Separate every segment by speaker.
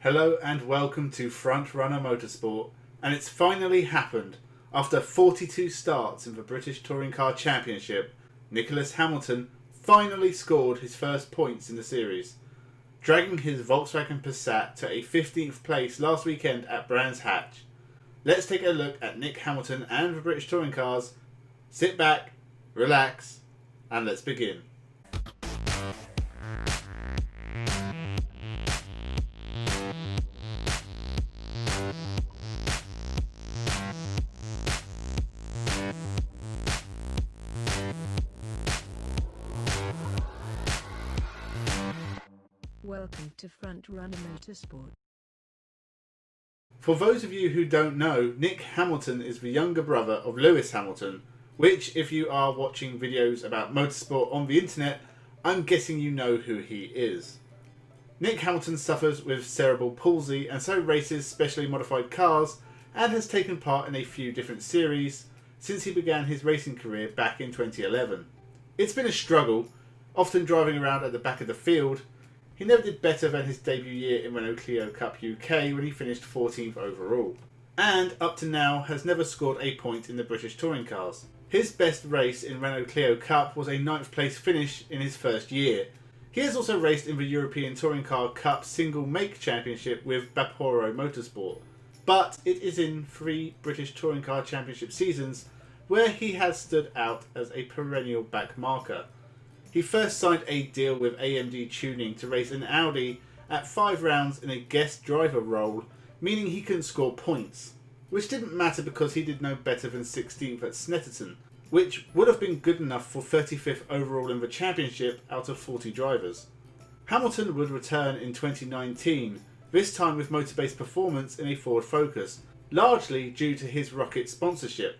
Speaker 1: Hello and welcome to Frontrunner Motorsport, and it's finally happened. After 42 starts in the British Touring Car Championship, Nicholas Hamilton finally scored his first points in the series, dragging his Volkswagen Passat to a 15th place last weekend at Brands Hatch. Let's take a look at Nick Hamilton and the British Touring Cars. Sit back, relax, and let's begin.
Speaker 2: Welcome to Frontrunner Motorsport.
Speaker 1: For those of you who don't know, Nick Hamilton is the younger brother of Lewis Hamilton, which, if you are watching videos about motorsport on the internet, I'm guessing you know who he is. Nick Hamilton suffers with cerebral palsy and so races specially modified cars and has taken part in a few different series since he began his racing career back in 2011. It's been a struggle, often driving around at the back of the field. He never did better than his debut year in Renault Clio Cup UK when he finished 14th overall, and up to now has never scored a point in the British Touring Cars. His best race in Renault Clio Cup was a 9th place finish in his first year. He has also raced in the European Touring Car Cup Single Make Championship with Vaporu Motorsport, but it is in 3 British Touring Car Championship seasons where he has stood out as a perennial back marker. He first signed a deal with AMD Tuning to race an Audi at 5 rounds in a guest driver role, meaning he couldn't score points, which didn't matter because he did no better than 16th at Snetterton, which would have been good enough for 35th overall in the championship out of 40 drivers. Hamilton would return in 2019, this time with motor-based performance in a Ford Focus, largely due to his Rocket sponsorship.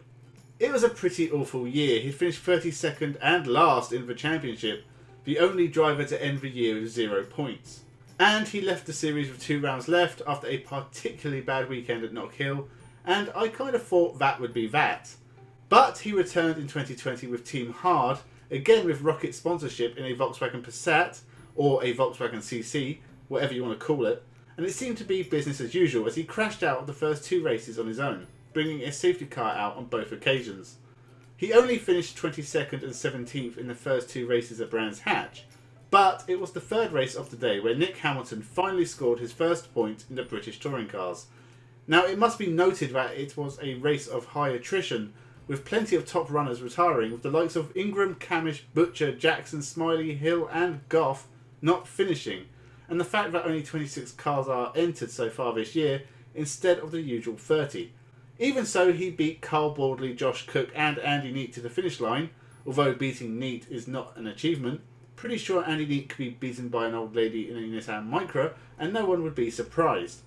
Speaker 1: It was a pretty awful year. He finished 32nd and last in the championship, the only driver to end the year with 0 points. And he left the series with 2 rounds left after a particularly bad weekend at Knock Hill, and I kind of thought that would be that. But he returned in 2020 with Team Hard, again with Rocket sponsorship in a Volkswagen Passat, or a Volkswagen CC, whatever you want to call it, and it seemed to be business as usual as he crashed out of the first 2 races on his own, bringing a safety car out on both occasions. He only finished 22nd and 17th in the first 2 races at Brands Hatch, but it was the 3rd race of the day where Nick Hamilton finally scored his first point in the British Touring Cars. Now it must be noted that it was a race of high attrition, with plenty of top runners retiring, with the likes of Ingram, Camish, Butcher, Jackson, Smiley, Hill and Goff not finishing, and the fact that only 26 cars are entered so far this year instead of the usual 30. Even so, he beat Carl Baldley, Josh Cook and Andy Neate to the finish line. Although beating Neate is not an achievement, pretty sure Andy Neate could be beaten by an old lady in a Nissan Micra and no one would be surprised.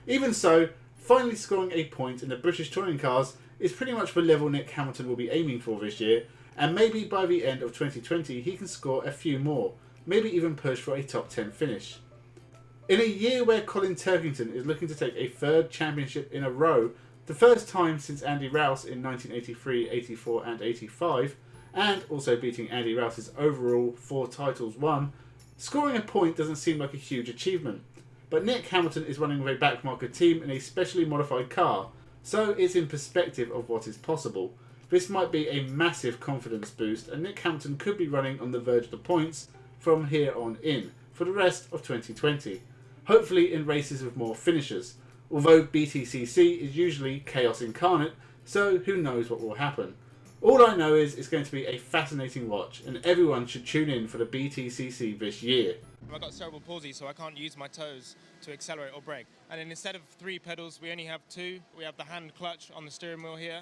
Speaker 1: Even so, finally scoring a point in the British Touring Cars is pretty much the level Nick Hamilton will be aiming for this year, and maybe by the end of 2020 he can score a few more, maybe even push for a top 10 finish. In a year where Colin Turkington is looking to take a 3rd championship in a row, the first time since Andy Rouse in 1983, 84 and 85, and also beating Andy Rouse's overall 4 titles won, scoring a point doesn't seem like a huge achievement. But Nick Hamilton is running with a backmarker team in a specially modified car, so it's in perspective of what is possible. This might be a massive confidence boost and Nick Hamilton could be running on the verge of the points from here on in for the rest of 2020, hopefully in races with more finishers. Although BTCC is usually chaos incarnate, so who knows what will happen. All I know is it's going to be a fascinating watch, and everyone should tune in for the BTCC this year.
Speaker 3: I've got cerebral palsy, so I can't use my toes to accelerate or brake. And then instead of 3 pedals, we only have 2. We have the hand clutch on the steering wheel here.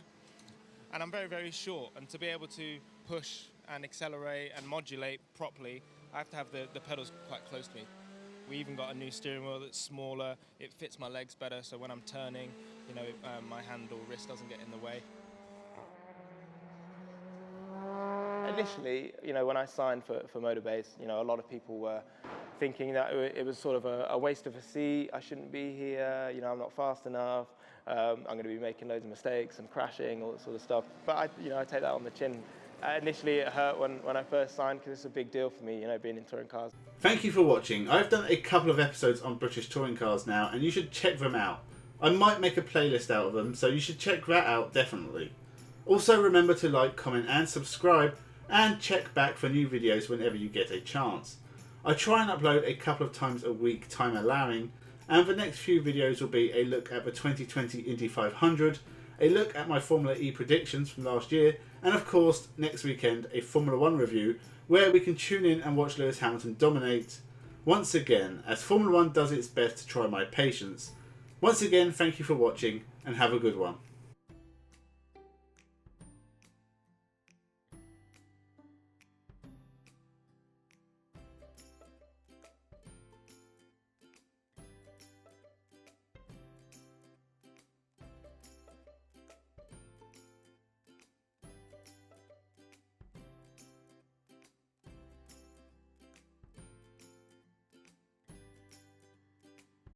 Speaker 3: And I'm very, very short, and to be able to push and accelerate and modulate properly, I have to have the pedals quite close to me. We even got a new steering wheel that's smaller, it fits my legs better, so when I'm turning, my hand or wrist doesn't get in the way. Initially, when I signed for Motorbase, a lot of people were thinking that it was sort of a waste of a seat, I shouldn't be here, I'm not fast enough, I'm going to be making loads of mistakes and crashing, all that sort of stuff. But I take that on the chin Initially it hurt when I first signed because it's a big deal for me, you know, being in touring cars.
Speaker 1: Thank you for watching. I've done a couple of episodes on British touring cars now, and you should check them out. I might make a playlist out of them, so you should check that out definitely. Also remember to like, comment and subscribe, and check back for new videos whenever you get a chance. I try and upload a couple of times a week, time allowing, and the next few videos will be a look at the 2020 Indy 500, a look at my Formula E predictions from last year, and of course next weekend a Formula 1 review where we can tune in and watch Lewis Hamilton dominate once again as Formula 1 does its best to try my patience. Once again, thank you for watching and have a good one.